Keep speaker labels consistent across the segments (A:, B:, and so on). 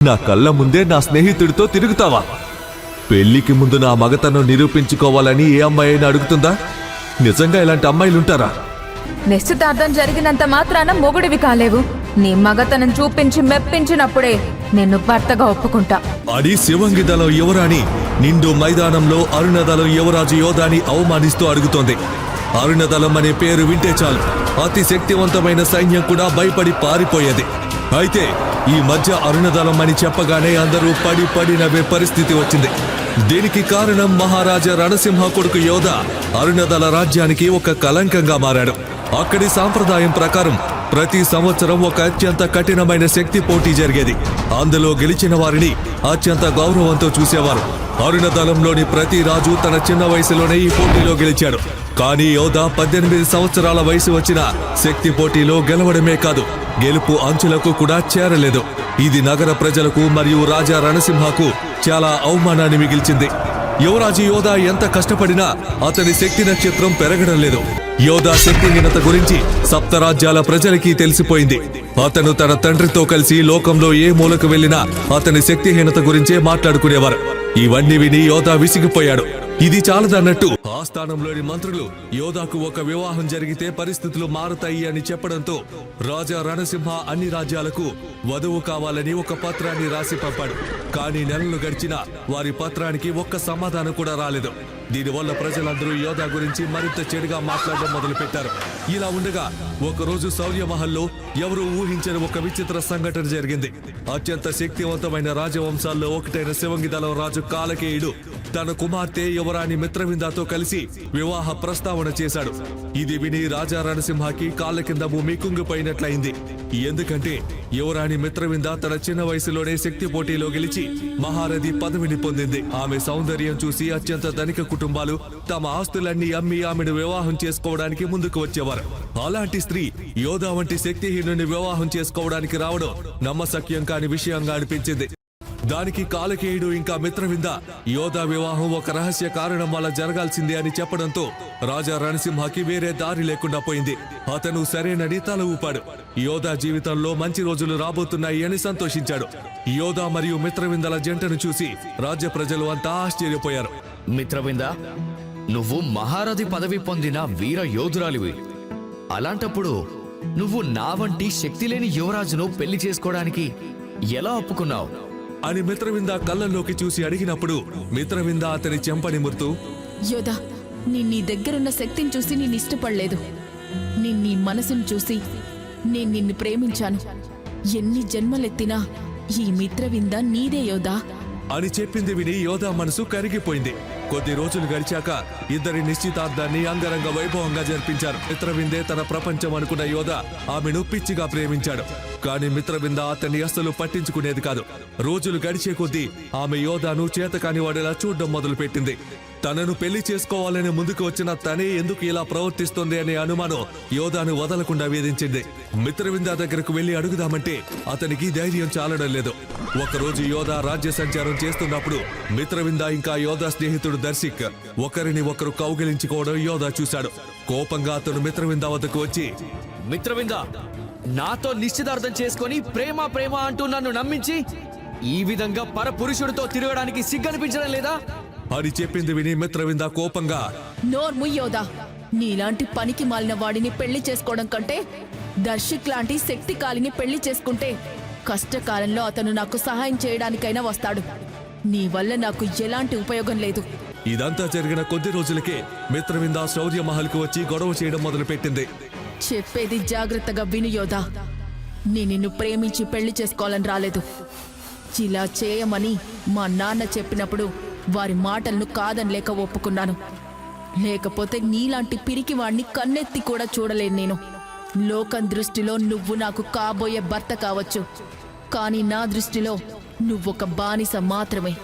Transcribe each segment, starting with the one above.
A: నా కళ్ళ ముందే నా స్నేహితుడితో తిరుగుతావా? పెళ్లికి ముందు నా మగతనం నిరూపించుకోవాలని ఏ అమ్మాయి అయినా అడుగుతుందా? నిజంగా ఇలాంటి అమ్మాయిలుంటారా?
B: నిశ్చితార్థం జరిగినంత మాత్రాన మొగుడివి కాలేవు. నీ మగతనం చూపించి మెప్పించినప్పుడే నిన్ను భర్తగా ఒప్పుకుంటా.
A: అని శివంగి దళం యువరాణి నిండు మైదానంలో అరుణదళం యువరాజు యోధాని అవమానిస్తూ అడుగుతోంది. అరుణదళం అనే పేరు వింటే చాలు అతి శక్తివంతమైన సైన్యం కూడా భయపడి పారిపోయేది. అయితే ఈ మధ్య అరుణదళం అని చెప్పగానే అందరూ పడి నవ్వే పరిస్థితి వచ్చింది. దీనికి కారణం మహారాజా రణసింహ కొడుకు యోధ అరుణదళ రాజ్యానికి ఒక కలంకంగా మారాడు. అక్కడి సాంప్రదాయం ప్రకారం ప్రతి సంవత్సరం ఒక అత్యంత కఠినమైన శక్తి పోటీ జరిగేది. అందులో గెలిచిన వారిని అత్యంత గౌరవంతో చూసేవారు. అరుణదళంలోని ప్రతి రాజు తన చిన్న వయసులోనే ఈ పోటీలో గెలిచాడు. కానీ యోధ 18 సంవత్సరాల వయసు వచ్చిన శక్తి పోటీలో గెలవడమే కాదు, గెలుపు అంచులకు కూడా చేరలేదు. ఇది నగర ప్రజలకు మరియు రాజా రణసింహకు చాలా అవమానాన్ని మిగిల్చింది. యువరాజు యోధ ఎంత కష్టపడినా అతని శక్తి నక్షత్రం పెరగడం లేదు. యోధ శక్తిహీనత గురించి సప్తరాజ్యాల ప్రజలకి తెలిసిపోయింది. అతను తన తండ్రితో కలిసి లోకంలో ఏ మూలకు వెళ్లినా అతని శక్తిహీనత గురించే మాట్లాడుకునేవారు. ఇవన్నీ విని యోధ విసిగిపోయాడు. ఇది చాలదన్నట్టు ఆస్థానంలోని మంత్రులు యోధాకు ఒక వివాహం జరిగితే పరిస్థితులు మారుతాయి అని చెప్పడంతో రాజా రణసింహ అన్ని రాజ్యాలకు వధువు కావాలని ఒక పత్రాన్ని రాసి పంపాడు. కానీ నెలలు గడిచినా వారి పత్రానికి ఒక్క సమాధానం కూడా రాలేదు. దీనివల్ల ప్రజలందరూ యోధా గురించి మరింత చెడుగా మాట్లాడడం మొదలుపెట్టారు. ఇలా ఉండగా ఒకరోజు శౌర్యమహల్లో ఎవరూ ఊహించని ఒక విచిత్ర సంఘటన జరిగింది. అత్యంత శక్తివంతమైన రాజవంశాల్లో ఒకటైన శివంగి దళం రాజు కాలకేయుడు తన కుమార్తె యువరాణి మిత్రవిందాతో కలిసి వివాహ ప్రస్తావన చేశాడు. ఇది విని రాజా రణసింహకి కాళ్ళ కింద భూమి కుంగిపోయినట్లయింది. ఎందుకంటే యువరాణి మిత్రవింద తన చిన్న వయసులోనే శక్తి పోటీలో గెలిచి మహారథి పదవిని పొందింది. ఆమె సౌందర్యం చూసి అత్యంత ధనిక కుటుంబాలు తమ ఆస్తులన్నీ అమ్మి ఆమెను వివాహం చేసుకోవడానికి ముందుకు వచ్చేవారు. అలాంటి స్త్రీ యోధా వంటి శక్తిహీనుని వివాహం చేసుకోవడానికి రావడం నమ్మశక్యం కాని విషయంగా అనిపించింది. దానికి కాలకేయుడు ఇంకా మిత్రవింద యోధా వివాహం ఒక రహస్య కారణం వల్ల జరగాల్సిందే అని చెప్పడంతో రాజా రణసింహకి వేరే దారి లేకుండా పోయింది. అతను సరేనని తల ఊపాడు. యోధా జీవితంలో మంచి రోజులు రాబోతున్నాయి అని సంతోషించాడు. యోధా మరియు మిత్రవిందల జంటను చూసి రాజ్య ప్రజలు అంతా ఆశ్చర్యపోయారు.
C: మిత్రవింద, నువ్వు మహారథి పదవి పొందిన వీర యోధురాలివి. అలాంటప్పుడు నువ్వు నా వంటి శక్తిలేని యువరాజును పెళ్లి చేసుకోవడానికి ఎలా ఒప్పుకున్నావు
A: అని మిత్రవింద కళ్ళల్లోకి చూసి అడిగినప్పుడు మిత్రవింద అతని చెంపని ముర్తూ,
D: యోధా, నీ దగ్గరున్న శక్తిని చూసి నేను ఇష్టపడలేదు. నీ మనసును చూసి నేను నిన్ను ప్రేమించాను. ఎన్ని జన్మలెత్తినా ఈ మిత్రవింద నీదే యోధా
A: అని చెప్పింది విని యోధా మనసు కరిగిపోయింది. కొద్ది రోజులు గడిచాక ఇద్దరి నిశ్చితార్థాన్ని అంగరంగ వైభవంగా జరిపించారు. మిత్రవిందే తన ప్రపంచం అనుకున్న యోధా ఆమెను పిచ్చిగా ప్రేమించాడు. కానీ మిత్రవింద అతన్ని అస్సలు పట్టించుకునేది కాదు. రోజులు గడిచే కొద్దీ ఆమె యోధాను చేతకాని వాడేలా చూడడం మొదలుపెట్టింది. తనను పెళ్లి చేసుకోవాలని ముందుకు వచ్చిన తనే ఎందుకు ఇలా ప్రవర్తిస్తుంది అనే అనుమానం యోధాను వదలకుండా వేధించింది. మిత్రవింద దగ్గరకు వెళ్లి అడుగుదామంటే అతనికి ధైర్యం చాలడం లేదు. ఒకరోజు యోధా రాజ్య సంచారం చేస్తున్నప్పుడు మిత్రవింద ఇంకా యోధా స్నేహితుడు దర్శిక్ ఒకరిని ఒకరు కౌగిలించుకోవడం యోధా చూశాడు. కోపంగా అతను మిత్రవింద వద్దకు వచ్చి,
C: మిత్రవింద, నాతో నిశ్చితార్థం చేసుకొని ప్రేమ ప్రేమ అంటూ నన్ను నమ్మించి ఈ విధంగా పరపురుషుడితో తిరగడానికి సిగ్గనిపించడం లేదా
A: అని చెప్పింది విని మిత్రవింద కోపంగా,
D: నోర్ము యోధా, నీలాంటి పనికి మాలిన వాడిని పెళ్లి చేసుకోవడం కంటే దర్శిక్ లాంటి శక్తికాలిని పెళ్లి చేసుకుంటే కష్టకాలంలో అతను నాకు సహాయం చేయడానికైనా వస్తాడు. నీ వల్ల నాకు ఎలాంటి ఉపయోగం లేదు.
A: ఇదంతా జరిగిన కొద్ది రోజులకే మిత్రవింద శౌర్యమహల్కు వచ్చి గొడవ చేయడం మొదలుపెట్టింది.
D: చెప్పేది జాగ్రత్తగా విను యోధా, నిన్ను ప్రేమించి పెళ్లి చేసుకోవాలని రాలేదు. ఇలా చేయమని మా నాన్న చెప్పినప్పుడు వారి మాటలను కాదనలేక ఒప్పుకున్నాను. లేకపోతే నీలాంటి పిరికి వాణ్ణి కన్నెత్తి కూడా చూడలేను నేను. లోకం దృష్టిలో నువ్వు నాకు కాబోయే భర్త కావచ్చు, కానీ నా దృష్టిలో నువ్వొక బానిస మాత్రమే.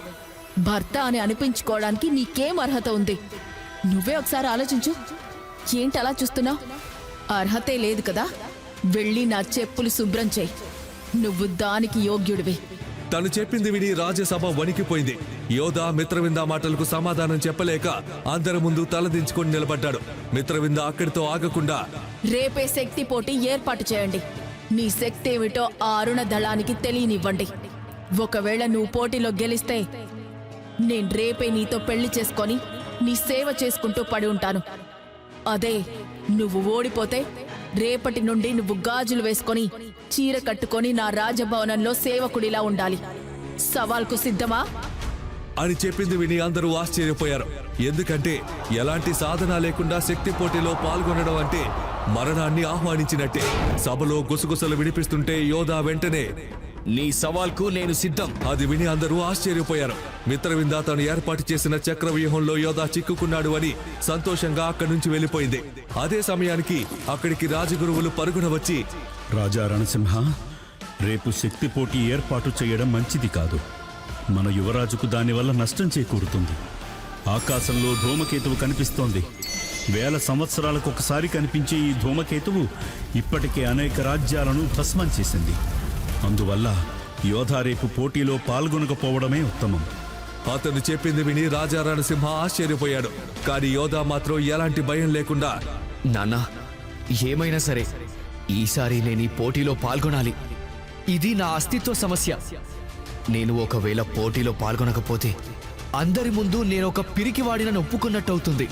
D: భర్త అని అనిపించుకోవడానికి నీకేం అర్హత ఉంది? నువ్వే ఒకసారి ఆలోచించు. ఏంటి అలా చూస్తున్నావు? అర్హతే లేదు కదా? వెళ్ళి నా చెప్పులు శుభ్రం చేయి. నువ్వు దానికి యోగ్యుడివి.
A: తను చెప్పింది విని రాజ్యసభ వణికిపోయింది. యోధా మిత్రవింద మాటలకు సమాధానం చెప్పలేక అందరి ముందు తలదించుకొని నిలబడ్డాడు. మిత్రవింద అక్కడితో ఆగకుండా,
D: రేపే శక్తి పోటీ ఏర్పాటు చేయండి. నీ శక్తి ఏమిటో ఆ అరుణ దళానికి తెలియనివ్వండి. ఒకవేళ నువ్వు పోటీలో గెలిస్తే నేను రేపే నీతో పెళ్లి చేసుకొని నీ సేవ చేసుకుంటూ పడి ఉంటాను. అదే నువ్వు ఓడిపోతే రేపటి నుండి నువ్వు గాజులు వేసుకొని చీర కట్టుకొని నా రాజభవనంలో సేవకుడిలా ఉండాలి. సవాల్కు సిద్ధమా
A: అని చెప్పింది విని అందరూ ఆశ్చర్యపోయారు. ఎందుకంటే ఎలాంటి సాధన లేకుండా శక్తి పోటీలో పాల్గొనడం అంటే మరణాన్ని ఆహ్వానించినట్టే. సభలో గుసగుసలు వినిపిస్తుంటే యోధా వెంటనే
C: నీ సవాల్కు నేను సిద్ధం.
A: అది విని అందరూ ఆశ్చర్యపోయారు. మిత్రవింద తను ఏర్పాటు చేసిన చక్రవ్యూహంలో యోధా చిక్కుకున్నాడు అని సంతోషంగా అక్కడి నుంచి వెళ్ళిపోయింది. అదే సమయానికి అక్కడికి రాజగురువులు పరుగున వచ్చి,
E: రాజా రణసింహ, రేపు శక్తి పోటీ ఏర్పాటు చేయడం మంచిది కాదు. మన యువరాజుకు దానివల్ల నష్టం చేకూరుతుంది. ఆకాశంలో ధూమకేతువు కనిపిస్తోంది. 1000 సంవత్సరాలకు ఒకసారి కనిపించే ఈ ధూమకేతువు ఇప్పటికే అనేక రాజ్యాలను భస్మం చేసింది. అందువల్ల యోధా రేపు పోటీలో పాల్గొనకపోవడమే ఉత్తమం.
A: అతను చెప్పింది విని రాజా రణసింహ ఆశ్చర్యపోయాడు. కానీ యోధా మాత్రం ఎలాంటి భయం లేకుండా,
C: నాన్నా, ఏమైనా సరే ఈసారి నేను ఈ పోటీలో పాల్గొనాలి. ఇది నా అస్తిత్వ సమస్య. నేను ఒకవేళ పోటీలో పాల్గొనకపోతే అందరి ముందు నేను ఒక పిరికివాడినని ఒప్పుకున్నట్టవుతుంది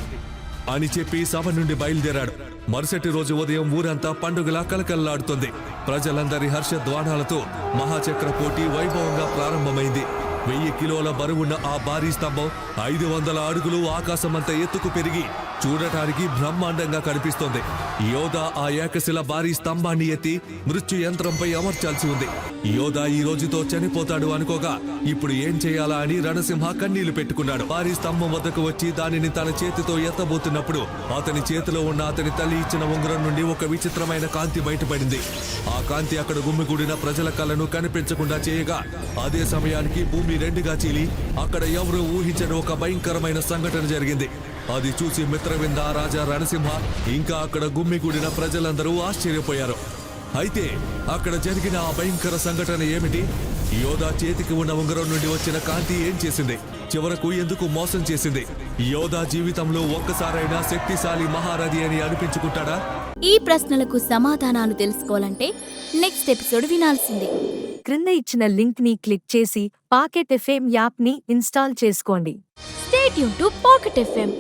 A: అని చెప్పి సభ నుండి బయలుదేరాడు. మరుసటి రోజు ఉదయం ఊరంతా పండుగలా కలకల్లాడుతుంది. ప్రజలందరి హర్షధ్వానాలతో మహాచక్ర పోటీ వైభవంగా ప్రారంభమైంది. 1000 కిలోల బరువున్న ఆ భారీ స్తంభం 500 అడుగులు ఆకాశమంత ఎత్తుకు పెరిగి చూడటానికి బ్రహ్మాండంగా కనిపిస్తోంది. యోధా ఆ ఏకశిల భారీ స్తంభాన్ని ఎత్తి మృత్యు యంత్రంపై అమర్చాల్సి ఉంది. యోధా ఈ రోజుతో చనిపోతాడు అనుకోగా ఇప్పుడు ఏం చేయాలా అని రణసింహ కన్నీళ్లు పెట్టుకున్నాడు. భారీ స్తంభం వద్దకు వచ్చి దానిని తన చేతితో ఎత్తబోతున్నప్పుడు అతని చేతిలో ఉన్న అతని తల్లి ఇచ్చిన ఉంగరం నుండి ఒక విచిత్రమైన కాంతి బయటపడింది. ఆ కాంతి అక్కడ గుమ్మిగూడిన ప్రజల కళ్ళను కనిపించకుండా చేయగా అదే సమయానికి భూమి రెండుగా చీలి అక్కడ ఎవరూ ఊహించని ఒక భయంకరమైన సంఘటన జరిగింది. అది చూసి మిత్రవింద, రాజా రణసింహ ఇంకా అక్కడ గుమ్మిగూడిన ప్రజలందరూ ఆశ్చర్యపోయారు. అయితే అక్కడ జరిగిన ఆ భయంకర సంఘటన ఏమిటి? యోధా చేతికి ఉన్న ఉంగరం నుండి వచ్చిన కాంతి ఏం చేసింది? చివరకు ఎందుకు మోసం చేసింది? యోధా జీవితంలో ఒక్కసారైనా శక్తిశాలి మహారథి అని అనిపించుకుంటాడా?
F: ఈ ప్రశ్నలకు సమాధానాలు తెలుసుకోవాలంటే నెక్స్ట్ ఎపిసోడ్ వినాల్సిందే.
G: క్రింద ఇచ్చిన లింక్ ని క్లిక్ చేసి పాకెట్ ఎఫ్ఎం యాప్ ని ఇన్స్టాల్ చేసుకోండి.
F: Stay tuned to Pocket FM.